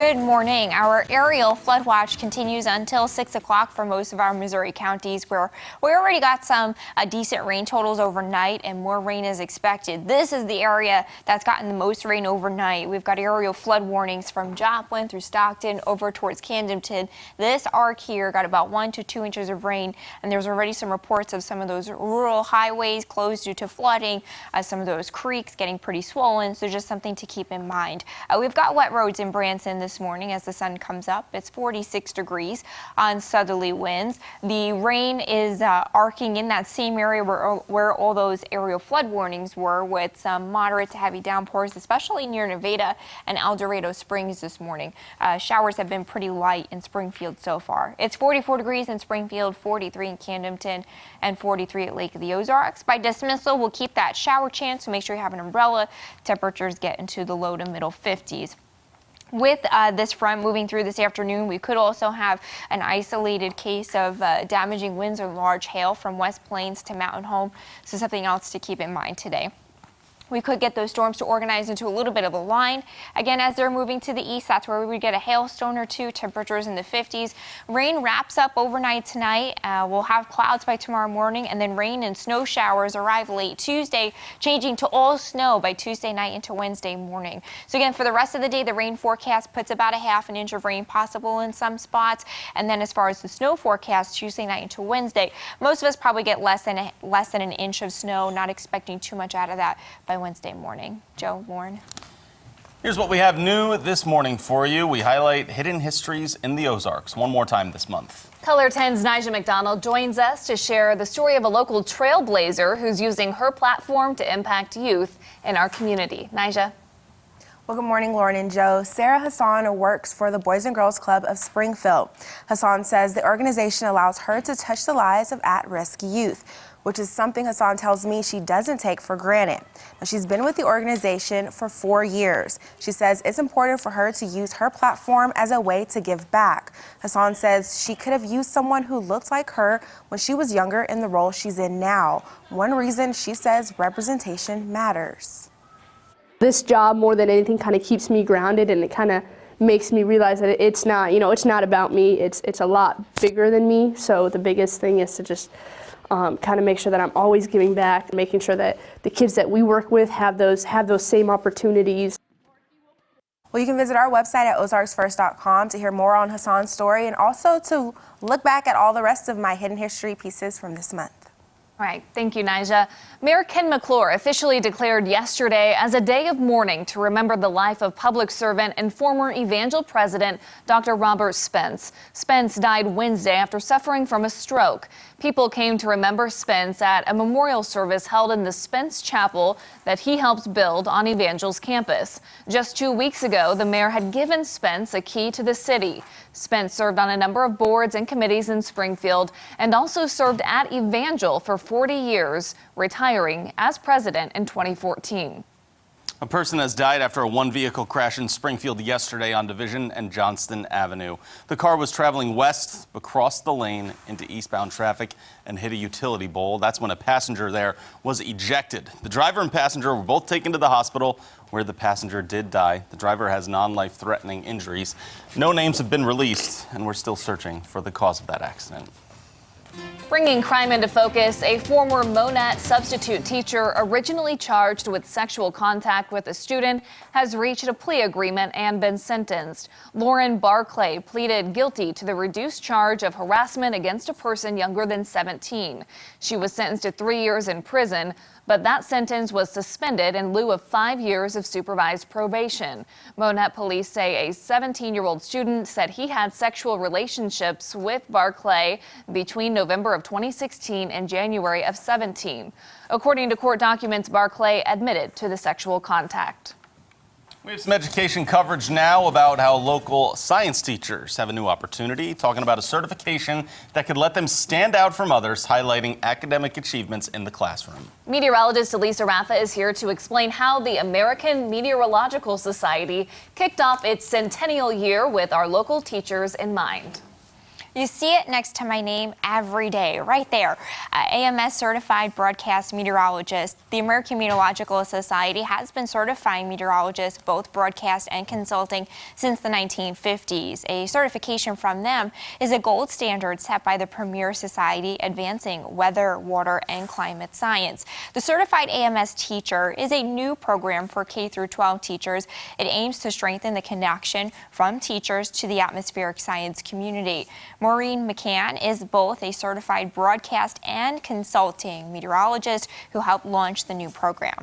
Good morning. Our aerial flood watch continues until 6 o'clock for most of our Missouri counties, where we already got some decent rain totals overnight and more rain is expected. This is the area that's gotten the most rain overnight. We've got aerial flood warnings from Joplin through Stockton over towards Camdenton. This arc here got about 1 to 2 inches of rain, and there's already some reports of some of those rural highways closed due to flooding, some of those creeks getting pretty swollen, so just something to keep in mind. We've got wet roads in Branson this morning as the sun comes up. It's 46 degrees on southerly winds. The rain is arcing in that same area where all those aerial flood warnings were, with some moderate to heavy downpours, especially near Nevada and El Dorado Springs this morning. Showers have been pretty light in Springfield so far. It's 44 degrees in Springfield, 43 in Camdenton, and 43 at Lake of the Ozarks. By dismissal, we'll keep that shower chance, so make sure you have an umbrella. Temperatures get into the low to middle 50s. With this front moving through this afternoon, we could also have an isolated case of damaging winds or large hail from West Plains to Mountain Home, so something else to keep in mind today. We could get those storms to organize into a little bit of a line. Again, as they're moving to the east, that's where we would get a hailstone or two, temperatures in the 50s. Rain wraps up overnight tonight. We'll have clouds by tomorrow morning, and then rain and snow showers arrive late Tuesday, changing to all snow by Tuesday night into Wednesday morning. So again, for the rest of the day, the rain forecast puts about a half an inch of rain possible in some spots. And then as far as the snow forecast, Tuesday night into Wednesday, most of us probably get less than an inch of snow, not expecting too much out of that by Wednesday morning. Joe, Lauren. Here's what we have new this morning for you. We highlight hidden histories in the Ozarks one more time this month. Color 10's Nija McDonald joins us to share the story of a local trailblazer who's using her platform to impact youth in our community. Nija. Well, good morning, Lauren and Joe. Sarah Hassan works for the Boys and Girls Club of Springfield. Hassan says the organization allows her to touch the lives of at-risk youth, which is something Hassan tells me she doesn't take for granted. Now, she's been with the organization for 4 years. She says it's important for her to use her platform as a way to give back. Hassan says she could have used someone who looked like her when she was younger in the role she's in now. One reason, she says, representation matters. This job, more than anything, kind of keeps me grounded, and it kind of makes me realize that it's not, it's not about me. It's a lot bigger than me. So the biggest thing is to just kind of make sure that I'm always giving back, making sure that the kids that we work with have those same opportunities. Well, you can visit our website at ozarksfirst.com to hear more on Hassan's story, and also to look back at all the rest of my hidden history pieces from this month. All right, thank you, Nija. Mayor Ken McClure officially declared yesterday as a day of mourning to remember the life of public servant and former Evangel president, Dr. Robert Spence. Spence died Wednesday after suffering from a stroke. People came to remember Spence at a memorial service held in the Spence Chapel that he helped build on Evangel's campus. Just 2 weeks ago, the mayor had given Spence a key to the city. Spence served on a number of boards and committees in Springfield and also served at Evangel for 40 years, retiring as president in 2014. A person has died after a one-vehicle crash in Springfield yesterday on Division and Johnston Avenue. The car was traveling west but crossed the lane into eastbound traffic and hit a utility pole. That's when a passenger there was ejected. The driver and passenger were both taken to the hospital, where the passenger did die. The driver has non-life-threatening injuries. No names have been released, and we're still searching for the cause of that accident. Bringing crime into focus, a former Monat substitute teacher originally charged with sexual contact with a student has reached a plea agreement and been sentenced. Lauren Barclay pleaded guilty to the reduced charge of harassment against a person younger than 17. She was sentenced to 3 years in prison, but that sentence was suspended in lieu of 5 years of supervised probation. Monat police say a 17-year-old student said he had sexual relationships with Barclay between November of 2016 and January of 17. According to court documents, Barclay admitted to the sexual contact. We have some education coverage now about how local science teachers have a new opportunity, talking about a certification that could let them stand out from others, highlighting academic achievements in the classroom. Meteorologist Elisa Rafa is here to explain how the American Meteorological Society kicked off its centennial year with our local teachers in mind. You see it next to my name every day, right there. AMS certified broadcast meteorologist. The American Meteorological Society has been certifying meteorologists, both broadcast and consulting, since the 1950s. A certification from them is a gold standard set by the premier society advancing weather, water, and climate science. The Certified AMS Teacher is a new program for K through 12 teachers. It aims to strengthen the connection from teachers to the atmospheric science community. Maureen McCann is both a certified broadcast and consulting meteorologist who helped launch the new program.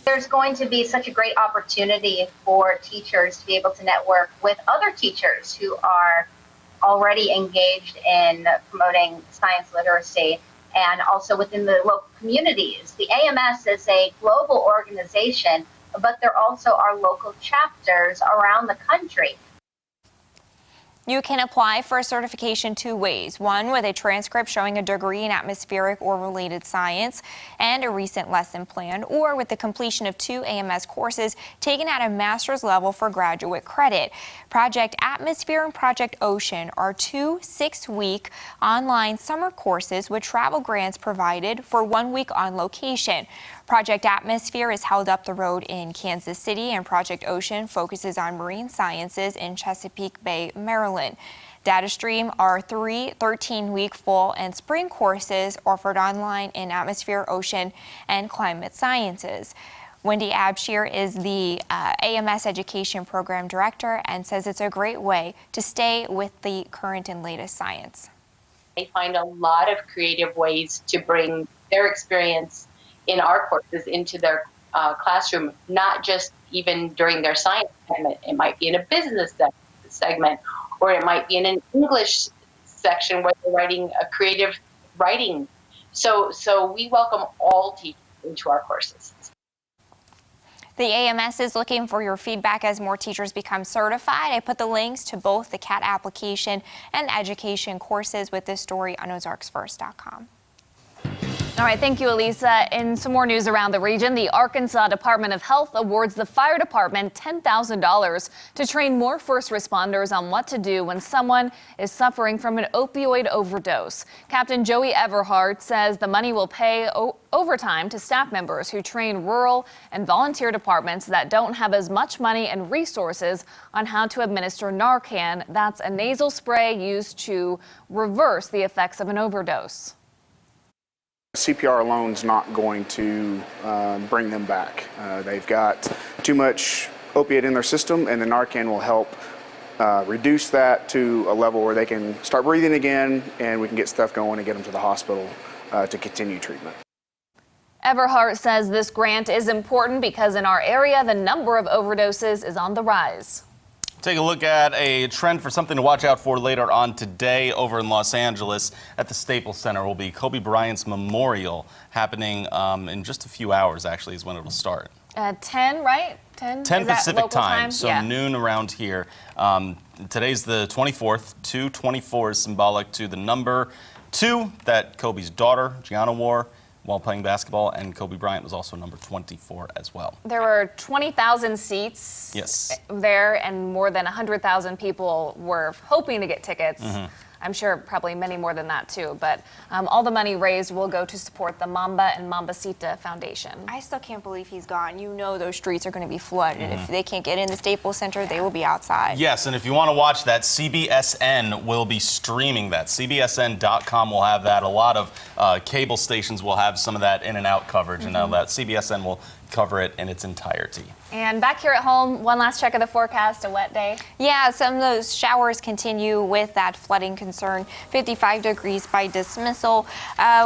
There's going to be such a great opportunity for teachers to be able to network with other teachers who are already engaged in promoting science literacy and also within the local communities. The AMS is a global organization, but there also are local chapters around the country. You can apply for a certification two ways. One with a transcript showing a degree in atmospheric or related science and a recent lesson plan, or with the completion of 2 AMS courses taken at a master's level for graduate credit. Project Atmosphere and Project Ocean are 2 6-week online summer courses with travel grants provided for 1 week on location. Project Atmosphere is held up the road in Kansas City, and Project Ocean focuses on marine sciences in Chesapeake Bay, Maryland. DataStream are 3 13-week fall and spring courses offered online in atmosphere, ocean, and climate sciences. Wendy Abshir is the AMS Education Program Director and says it's a great way to stay with the current and latest science. They find a lot of creative ways to bring their experience in our courses into their classroom, not just even during their science segment. It might be in a business segment, or it might be in an English section where they're writing a creative writing. So we welcome all teachers into our courses. The AMS is looking for your feedback as more teachers become certified. I put the links to both the CAT application and education courses with this story on OzarksFirst.com. All right, thank you, Elisa. In some more news around the region, the Arkansas Department of Health awards the fire department $10,000 to train more first responders on what to do when someone is suffering from an opioid overdose. Captain Joey Everhart says the money will pay overtime to staff members who train rural and volunteer departments that don't have as much money and resources on how to administer Narcan. That's a nasal spray used to reverse the effects of an overdose. CPR alone is not going to bring them back. They've got too much opiate in their system, and the Narcan will help reduce that to a level where they can start breathing again, and we can get stuff going and get them to the hospital to continue treatment. Everhart says this grant is important because in our area, the number of overdoses is on the rise. Take a look at a trend for something to watch out for later on today over in Los Angeles at the Staples Center will be Kobe Bryant's memorial happening in just a few hours, actually, is when it will start. 10, right? 10 Pacific time, so yeah. Noon around here. Today's the 24th. 224 is symbolic to the number 2 that Kobe's daughter, Gianna, wore while playing basketball, and Kobe Bryant was also number 24 as well. There were 20,000 seats there, and more than 100,000 people were hoping to get tickets. I'm sure probably many more than that too, but all the money raised will go to support the Mamba and Mambacita Foundation. I still can't believe he's gone. You know those streets are going to be flooded. If they can't get in the Staples Center, they will be outside. Yes, and if you want to watch that, CBSN will be streaming that. CBSN.com will have that. A lot of cable stations will have some of that in and out coverage, and now that CBSN will cover it in its entirety. And back here at home, one last check of the forecast, a wet day. Yeah, some of those showers continue with that flooding concern. 55 degrees by dismissal.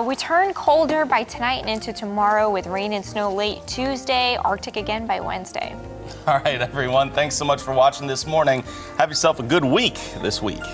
We turn colder by tonight and into tomorrow with rain and snow late Tuesday. Arctic again by Wednesday. All right, everyone. Thanks so much for watching this morning. Have yourself a good week this week.